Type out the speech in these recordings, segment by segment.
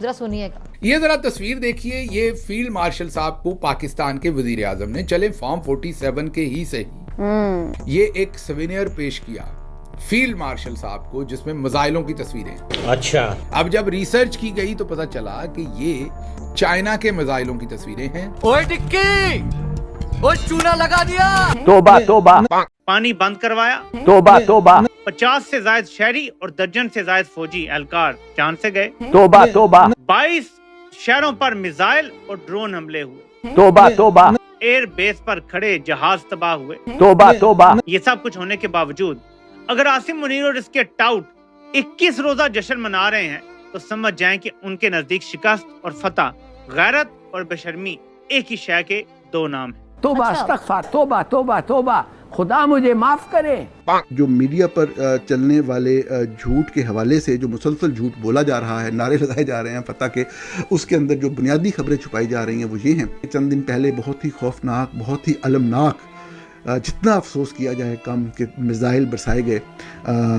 जरा सुनिएगा। ये जरा तस्वीर देखिए, ये फील्ड मार्शल साहब को पाकिस्तान के वजीर आजम ने चले फॉर्म 47 के ही से ही ये एक सवेनियर पेश किया फील्ड मार्शल साहब को, जिसमें मिसाइलों की तस्वीरें। अच्छा, अब जब रिसर्च की गई तो पता चला कि ये चाइना के मिसाइलों की तस्वीरें हैं। ओए टिक्की, ओए चूना लगा दिया। तोबा तोबा, पानी बंद करवाया। तोबा तोबा, 50 से ज्यादा शहरी और दर्जन से ज्यादा फौजी एहलकार जान से गए। तोबा तोबा, 22 शहरों पर मिसाइल और ड्रोन हमले हुए। तोबा तोबा, एयर बेस पर खड़े जहाज तबाह हुए। तोबा तोबा। ये सब कुछ होने के बावजूद अगर आसिम मुनीर और इसके टाउट 21 रोजा जश्न मना रहे हैं तो समझ जाएं कि उनके नजदीक शिकस्त और फतह, गैरत और बेशर्मी एक ही शय के दो नाम हैं। तोबा, अस्तगफार, तोबा तोबा तोबा, खुदा मुझे माफ करे। जो मीडिया पर चलने वाले झूठ के हवाले से जो मुसलसल झूठ बोला जा रहा है, नारे लगाए जा रहे हैं फतह के, उसके अंदर जो बुनियादी खबरें छुपाई जा रही हैं वो ये हैं। चंद दिन पहले बहुत ही खौफनाक, बहुत ही अलमनाक, जितना अफसोस किया जाए कम, कि मिसाइल बरसाए गए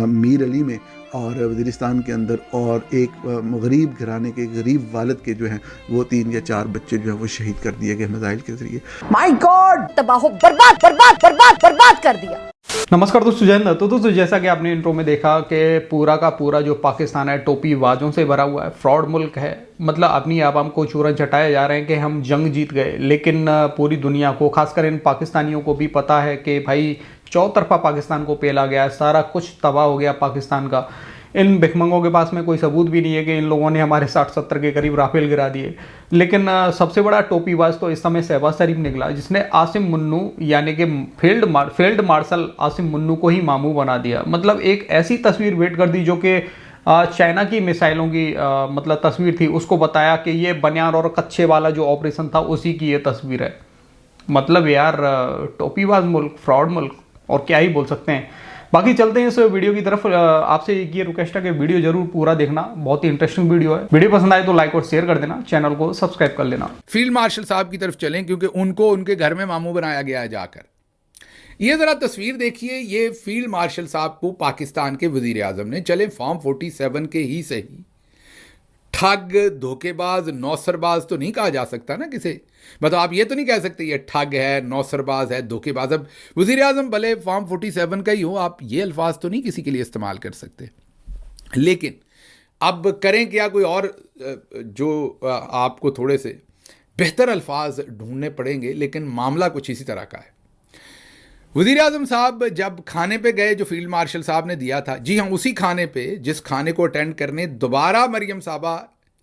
मीर अली में और वज़ीरिस्तान के अंदर, और एक गरीब घराने के गरीब वालिद के जो हैं वो 3 या 4 बच्चे जो हैं वो शहीद कर दिए गए मिसाइल के ज़रिए। माय गॉड, तबाह, बर्बाद बर्बाद बर्बाद बर्बाद कर दिया। नमस्कार दोस्तों, जय हिंद। तो दोस्तों, जैसा कि आपने इंट्रो में देखा कि पूरा का पूरा जो पाकिस्तान है टोपीबाजों से भरा हुआ है, फ्रॉड मुल्क है। मतलब अपनी आवाम को चूरन चटाए जा रहे हैं कि हम जंग जीत गए, लेकिन पूरी दुनिया को, खासकर इन पाकिस्तानियों को भी पता है कि भाई चौतरफा पाकिस्तान को पेला गया है, सारा कुछ तबाह हो गया पाकिस्तान का। इन भिखमंगों के पास में कोई सबूत भी नहीं है कि इन लोगों ने हमारे 60-70 के करीब राफेल गिरा दिए। लेकिन सबसे बड़ा टोपीबाज तो इस समय शहबाज शरीफ निकला, जिसने आसिम मुन्नू यानी कि फील्ड मार्शल आसिम मुन्नू को ही मामू बना दिया। मतलब एक ऐसी तस्वीर वेट कर दी जो कि चाइना की मिसाइलों की मतलब तस्वीर थी, उसको बताया कि ये बनियान और कच्छे वाला जो ऑपरेशन था उसी की ये तस्वीर है। मतलब यार, टोपीबाज मुल्क, फ्रॉड मुल्क, और क्या ही बोल सकते हैं। बाकी चलते हैं इस वीडियो की तरफ। आपसे एक ये रिक्वेस्ट है कि वीडियो जरूर पूरा देखना, बहुत ही इंटरेस्टिंग वीडियो है। वीडियो पसंद आए तो लाइक और शेयर कर देना, चैनल को सब्सक्राइब कर लेना। फील्ड मार्शल साहब की तरफ चलें, क्योंकि उनको उनके घर में मामू बनाया गया है जाकर। ये जरा तस्वीर देखिए, ये फील्ड मार्शल साहब को पाकिस्तान के वजीर आजम ने चले फॉर्म 47 के ही से ही ठग, धोखेबाज, नौसरबाज तो नहीं कहा जा सकता ना किसे। मतलब आप ये तो नहीं कह सकते ये ठग है, नौसरबाज है, धोखेबाज। अब वजीर आजम भले फॉर्म 47 का ही हो, आप ये अल्फाज तो नहीं किसी के लिए इस्तेमाल कर सकते। लेकिन अब करें क्या, कोई और जो आपको थोड़े से बेहतर अल्फाज ढूंढने पड़ेंगे। लेकिन मामला कुछ इसी तरह का है। वज़ीर आज़म साहब जब खाने पे गए जो फील्ड मार्शल साहब ने दिया था, जी हाँ, उसी खाने पे जिस खाने को अटेंड करने दोबारा मरियम साहबा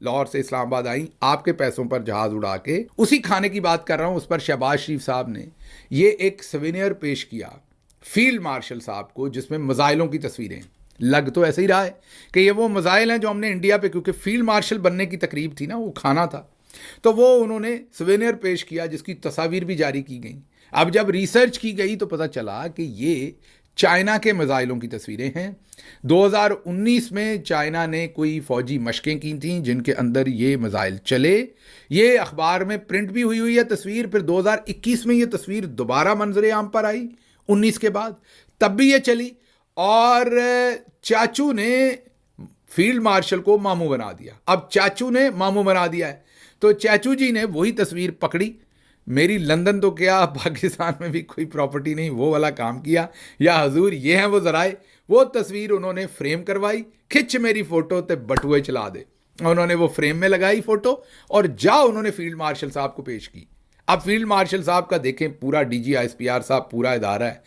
लाहौर से इस्लामाबाद आई, आपके पैसों पर जहाज़ उड़ा के, उसी खाने की बात कर रहा हूँ। उस पर शहबाज शरीफ साहब ने ये एक सवेनियर पेश किया फील्ड मार्शल साहब को, जिसमें मिसाइलों की तस्वीरें। लग तो ऐसे ही रहा है कि ये वो मिसाइल हैं जो हमने इंडिया पे, क्योंकि फील्ड मार्शल बनने की तकरीब थी ना, वो खाना था, तो वो उन्होंने सवेनियर पेश किया जिसकी तस्वीर भी जारी की गई। अब जब रिसर्च की गई तो पता चला कि ये चाइना के मिसाइलों की तस्वीरें हैं। 2019 में चाइना ने कोई फ़ौजी मशकें की थीं जिनके अंदर ये मिसाइल चले। ये अखबार में प्रिंट भी हुई है तस्वीर। फिर 2021 में ये तस्वीर दोबारा मंजर आम पर आई 19 के बाद, तब भी ये चली और चाचू ने फील्ड मार्शल को मामू बना दिया। अब चाचू ने मामू बना दिया है तो चाचू जी ने वही तस्वीर पकड़ी, मेरी लंदन तो क्या पाकिस्तान में भी कोई प्रॉपर्टी नहीं, वो वाला काम किया, या हजूर ये हैं वो ज़राए, वो तस्वीर उन्होंने फ्रेम करवाई, खिंच मेरी फ़ोटो ते बटुए चला दे। उन्होंने वो फ्रेम में लगाई फ़ोटो और जा उन्होंने फील्ड मार्शल साहब को पेश की। अब फील्ड मार्शल साहब का देखें, पूरा DG ISPR साहब पूरा इदारा है,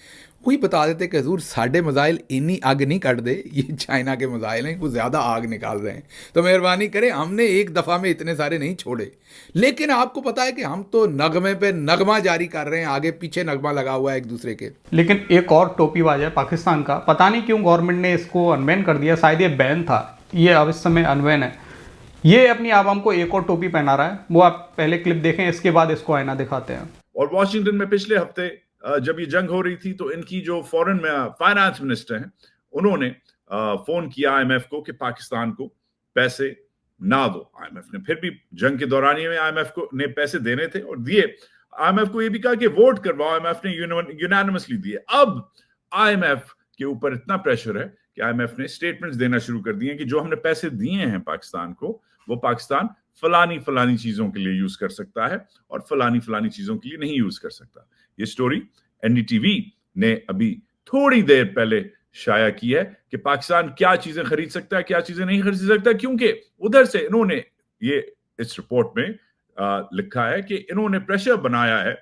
वही बता देते कि हजूर साढ़े मिसाइल इन्नी आग नहीं कट दे, ये चाइना के मिसाइल हैं, कुछ ज़्यादा आग निकाल रहे हैं, तो मेहरबानी करें, हमने एक दफ़ा में इतने सारे नहीं छोड़े। लेकिन आपको पता है कि हम तो नगमे पे नगमा जारी कर रहे हैं, आगे पीछे नगमा लगा हुआ है एक दूसरे के। लेकिन एक और टोपीबाज है पाकिस्तान का, पता नहीं क्यों गवर्नमेंट ने इसको अनबैन कर दिया, शायद ये बैन था, ये अब इस समय अनबैन है। ये अपनी आवाम को एक और टोपी पहना रहा है, वो आप पहले क्लिप देखें, इसके बाद इसको आईना दिखाते हैं। और वॉशिंगटन में पिछले हफ्ते जब ये जंग हो रही थी तो इनकी जो फॉरेन फाइनेंस मिनिस्टर हैं उन्होंने फोन किया IMF को कि पाकिस्तान को पैसे ना दो। IMF ने फिर भी जंग के दौरान में IMF को ने पैसे देने थे और दिए। IMF को ये भी कहा कि वोट करवाओ, IMF ने यूनानिमसली दिए। अब IMF के ऊपर इतना प्रेशर है कि IMF ने स्टेटमेंट्स देना शुरू कर दिए कि जो हमने पैसे दिए हैं पाकिस्तान को वो पाकिस्तान फलानी चीजों के लिए यूज कर सकता है और फलानी चीजों के लिए नहीं यूज कर सकता। ये स्टोरी एनडीटीवी ने अभी थोड़ी देर पहले शाया की है कि पाकिस्तान क्या चीजें खरीद सकता है, क्या चीजें नहीं खरीद सकता, क्योंकि उधर से इन्होंने ये इस रिपोर्ट में लिखा है कि इन्होंने प्रेशर बनाया है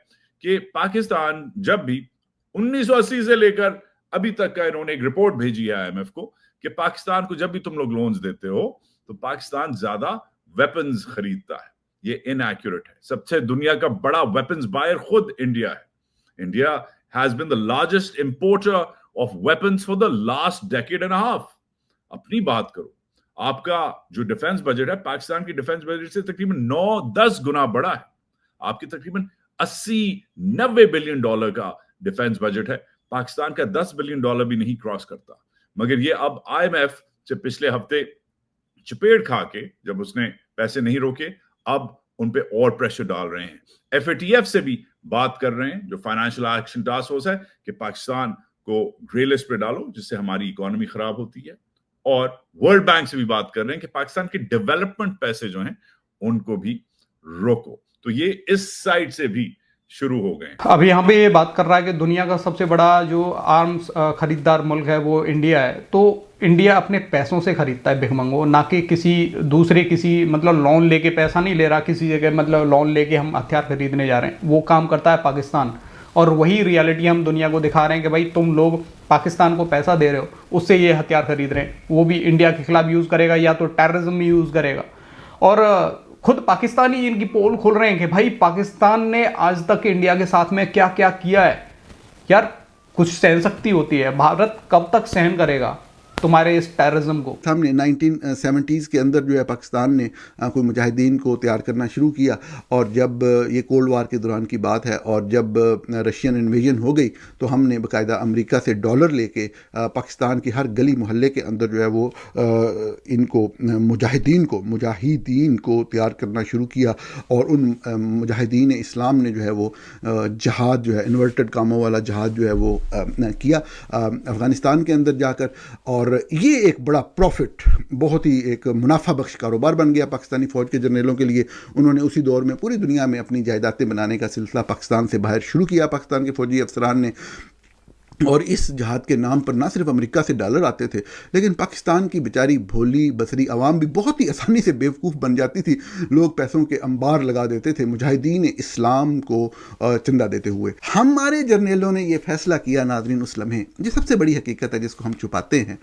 कि पाकिस्तान जब भी 1980 से लेकर अभी तक का इन्होंने एक रिपोर्ट भेजी है आईएमएफ को कि पाकिस्तान को जब भी तुम लोग लोन्स देते हो तो पाकिस्तान ज्यादा वेपन्स खरीदता है। ये इनएक्यूरेट है। सबसे दुनिया का बड़ा वेपन्स बायर खुद इंडिया है। India has been the largest importer of weapons for the last decade and half. अपनी बात करो, आपका जो डिफेंस बजट है पाकिस्तान की डिफेंस बजट से तकरीबन 9-10 गुना बड़ा है। आपकी तकरीबन 80-90 बिलियन डॉलर का डिफेंस बजट है, पाकिस्तान का 10 बिलियन डॉलर भी नहीं क्रॉस करता। मगर ये अब आईएमएफ से पिछले हफ्ते चपेट खा के जब उसने पैसे नहीं रोके, अब उन पे और प्रेशर डाल रहे हैं। एफएटीएफ से भी बात कर रहे हैं, जो फाइनेंशियल एक्शन टास्क फोर्स है, कि पाकिस्तान को ग्रे लिस्ट पे डालो जिससे हमारी इकोनॉमी खराब होती है। और वर्ल्ड बैंक से भी बात कर रहे हैं कि पाकिस्तान के डेवलपमेंट पैसे जो हैं उनको भी रोको। तो ये इस साइड से भी शुरू हो गए। अब यहाँ पे ये बात कर रहा है कि दुनिया का सबसे बड़ा जो आर्म्स खरीदार मुल्क है वो इंडिया है। तो इंडिया अपने पैसों से खरीदता है भिखमंगो, ना कि किसी दूसरे मतलब लोन लेके पैसा नहीं ले रहा किसी जगह, मतलब लोन लेके हम हथियार खरीदने जा रहे हैं। वो काम करता है पाकिस्तान। और वही रियलिटी हम दुनिया को दिखा रहे हैं कि भाई तुम लोग पाकिस्तान को पैसा दे रहे हो, उससे ये हथियार खरीद रहे हैं। वो भी इंडिया के खिलाफ यूज़ करेगा या तो टेररिज्म में यूज़ करेगा। और खुद पाकिस्तानी इनकी पोल खोल रहे हैं कि भाई पाकिस्तान ने आज तक इंडिया के साथ में क्या क्या किया है। यार कुछ सहन शक्ति होती है, भारत कब तक सहन करेगा तुम्हारे इस टेररिज्म को। सामने 1970s के अंदर जो है पाकिस्तान ने कोई मुजाहिदीन को तैयार करना शुरू किया, और जब ये कोल्ड वार के दौरान की बात है और जब रशियन इन्वेजन हो गई तो हमने बाकायदा अमेरिका से डॉलर लेके पाकिस्तान की हर गली मोहल्ले के अंदर जो है वो इनको मुजाहिदीन को तैयार करना शुरू किया। और उन मुजाहिदीन इस्लाम ने जो है वो जहाद जो है इन्वर्टेड कामों वाला जहाद जो है वो किया अफ़गानिस्तान के अंदर जाकर। और ये एक बड़ा प्रॉफिट, बहुत ही एक मुनाफा बख्श कारोबार बन गया पाकिस्तानी फ़ौज के जर्नलों के लिए। उन्होंने उसी दौर में पूरी दुनिया में अपनी जायदादें बनाने का सिलसिला पाकिस्तान से बाहर शुरू किया, पाकिस्तान के फ़ौजी अफसरान ने। और इस जहाद के नाम पर ना सिर्फ अमेरिका से डॉलर आते थे, लेकिन पाकिस्तान की बेचारी भोली बसरी आवाम भी बहुत ही आसानी से बेवकूफ़ बन जाती थी। लोग पैसों के अंबार लगा देते थे मुजाहिदीन इस्लाम को चंदा देते हुए। हमारे जर्नलों ने यह फैसला किया, नाज़रीन उस लम्हे, ये सबसे बड़ी हकीकत है जिसको हम छुपाते हैं,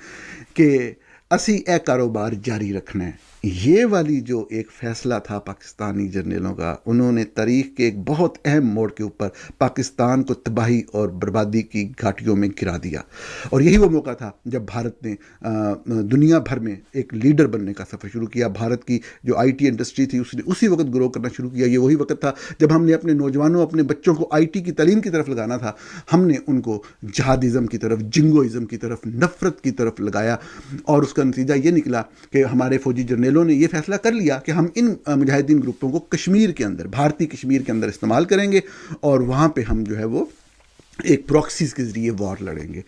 कि असी ए कारोबार जारी रखना है। ये वाली जो एक फ़ैसला था पाकिस्तानी जर्नलों का, उन्होंने तारीख़ के एक बहुत अहम मोड़ के ऊपर पाकिस्तान को तबाही और बर्बादी की घाटियों में गिरा दिया। और यही वो मौका था जब भारत ने दुनिया भर में एक लीडर बनने का सफ़र शुरू किया। भारत की जो आईटी इंडस्ट्री थी उसने उसी वक्त ग्रो करना शुरू किया। ये वही वक्त था जब हमने अपने नौजवानों, अपने बच्चों को आईटी की तालीम की तरफ लगाना था। हमने उनको जहादिज़म की तरफ, जिंगोइज़म की तरफ, नफ़रत की तरफ लगाया। और उसका नतीजा ये निकला कि हमारे फ़ौजी जर्नलों ने यह फैसला कर लिया कि हम इन मुजाहिदीन ग्रुपों को कश्मीर के अंदर, भारतीय कश्मीर के अंदर इस्तेमाल करेंगे और वहाँ पे हम जो है वो एक प्रॉक्सीज के ज़रिए वॉर लड़ेंगे।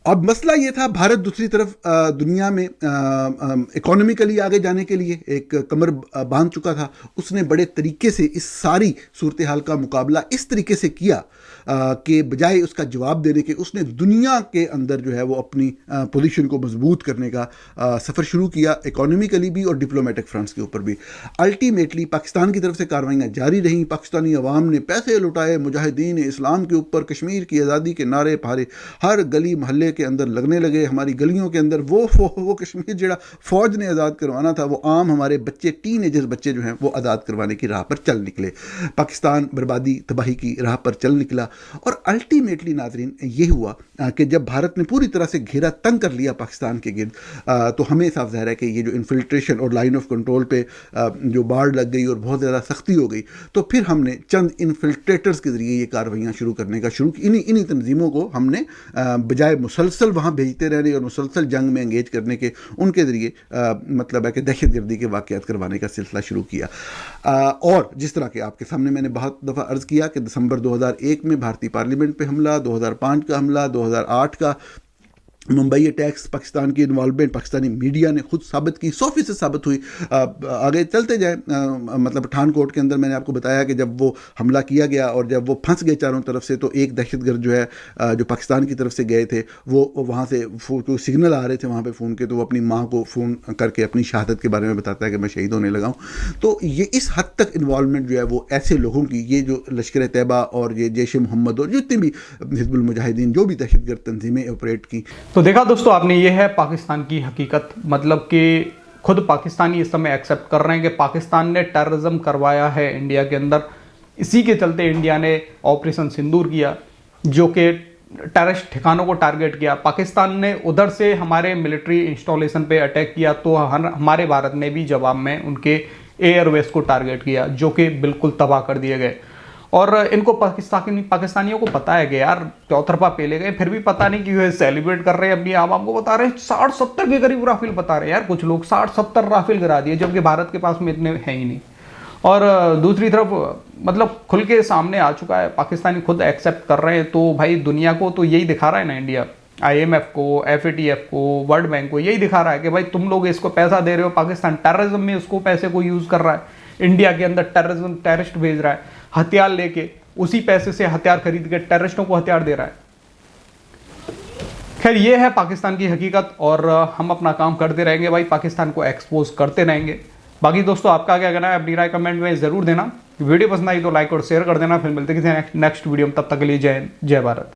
अब मसला ये था, भारत दूसरी तरफ दुनिया में इकोनॉमिकली आगे जाने के लिए एक कमर बांध चुका था। उसने बड़े तरीके से इस सारी सूरत हाल का मुकाबला इस तरीके से किया कि बजाय उसका जवाब देने के, उसने दुनिया के अंदर जो है वो अपनी पोजीशन को मजबूत करने का सफ़र शुरू किया, इकोनॉमिकली भी और डिप्लोमेटिक फ्रंट्स के ऊपर भी। अल्टीमेटली पाकिस्तान की तरफ से कार्रवाइयाँ जारी रहीं। पाकिस्तानी अवाम ने पैसे लुटाए मुजाहिदीन इस्लाम के ऊपर, कश्मीर की आज़ादी के नारे फारे हर गली मोहल्ले के अंदर लगने लगे। हमारी गलियों के अंदर वो कश्मीर जड़ा फ़ौज ने आज़ाद करवाना था, वो आम हमारे बच्चे, टीनेजर्स बच्चे जो हैं वो आज़ाद करवाने की राह पर चल निकले। पाकिस्तान बर्बादी तबाही की राह पर चल निकला। और अल्टीमेटली नाज़रीन ये हुआ कि जब भारत ने पूरी तरह से घेरा तंग कर लिया पाकिस्तान के गिर्द, तो हमें साफ ज़ाहिर है कि ये जो इन्फिल्ट्रेशन और लाइन ऑफ कंट्रोल पे जो बाढ़ लग गई और बहुत ज़्यादा सख्ती हो गई, तो फिर हमने चंद इन्फिल्ट्रेटर्स के ज़रिए ये कार्रवाइयाँ शुरू करने का शुरू की। इन्हीं तंजीमों को हमने बजाय मुसलसल वहाँ भेजते रहने और मुसलसल जंग में एंगेज करने के, उनके ज़रिए मतलब है कि दहशतगर्दी के वाक़यात करवाने का सिलसिला शुरू किया। और जिस तरह के आपके सामने मैंने बहुत दफ़ा अर्ज़ किया कि दिसंबर 2001 में भारतीय पार्लियामेंट पे हमला, 2005 का हमला, 2008 का मुंबई अटैक्स, पाकिस्तान की इन्वॉल्वमेंट पाकिस्तानी मीडिया ने खुद साबित की, 100% साबित हुई। आगे चलते जाए, मतलब पठानकोट के अंदर मैंने आपको बताया कि जब वो हमला किया गया और जब वो फंस गए चारों तरफ से, तो एक दहशतगर्द जो है जो पाकिस्तान की तरफ से गए थे, वो वहाँ से कोई सिग्नल आ रहे थे वहाँ पे फ़ोन के, तो वो अपनी माँ को फ़ोन करके अपनी शहादत के बारे में बताता है कि मैं शहीद होने लगा हूँ। तो ये इस हद तक इन्वॉल्वमेंट जो है वो ऐसे लोगों की, ये जो लश्कर तैयबा और ये जैश मोहम्मद और जितने भी हिजबुल मुजाहिदीन जो भी दहशतगर्द तंजीमें ऑपरेट की। तो देखा दोस्तों आपने, ये है पाकिस्तान की हकीकत। मतलब कि खुद पाकिस्तानी इस समय एक्सेप्ट कर रहे हैं कि पाकिस्तान ने टेररिज्म करवाया है इंडिया के अंदर। इसी के चलते इंडिया ने ऑपरेशन सिंदूर किया, जो कि टेररिस्ट ठिकानों को टारगेट किया। पाकिस्तान ने उधर से हमारे मिलिट्री इंस्टॉलेशन पे अटैक किया, तो हमारे भारत ने भी जवाब में उनके एयरवेज को टारगेट किया, जो कि बिल्कुल तबाह कर दिए गए। और इनको पाकिस्तानियों को पता है कि यार चौतरफा पेले गए, फिर भी पता नहीं क्यों सेलिब्रेट कर रहे हैं, अपनी आवाम को बता रहे हैं 60-70 के करीब राफेल बता रहे हैं। यार कुछ लोग 60-70 राफेल गिरा दिए, जबकि भारत के पास में इतने हैं ही नहीं। और दूसरी तरफ मतलब खुल के सामने आ चुका है, पाकिस्तानी खुद एक्सेप्ट कर रहे हैं। तो भाई दुनिया को तो यही दिखा रहा है ना इंडिया, IMF को, FATF को, वर्ल्ड बैंक को यही दिखा रहा है कि भाई तुम लोग इसको पैसा दे रहे हो, पाकिस्तान टेररिज्म में उसको पैसे को यूज़ कर रहा है, इंडिया के अंदर टेररिस्ट भेज रहा है, हथियार लेके उसी पैसे से हथियार खरीद के टेररिस्टों को हथियार दे रहा है। खैर ये है पाकिस्तान की हकीकत, और हम अपना काम करते रहेंगे भाई, पाकिस्तान को एक्सपोज करते रहेंगे। बाकी दोस्तों आपका क्या कहना है, अपनी राय कमेंट में ज़रूर देना। वीडियो पसंद आई तो लाइक और शेयर कर देना। फिर मिलते हैं किसी नेक्स्ट वीडियो में, तब तक के लिए जय हिंद, जय भारत।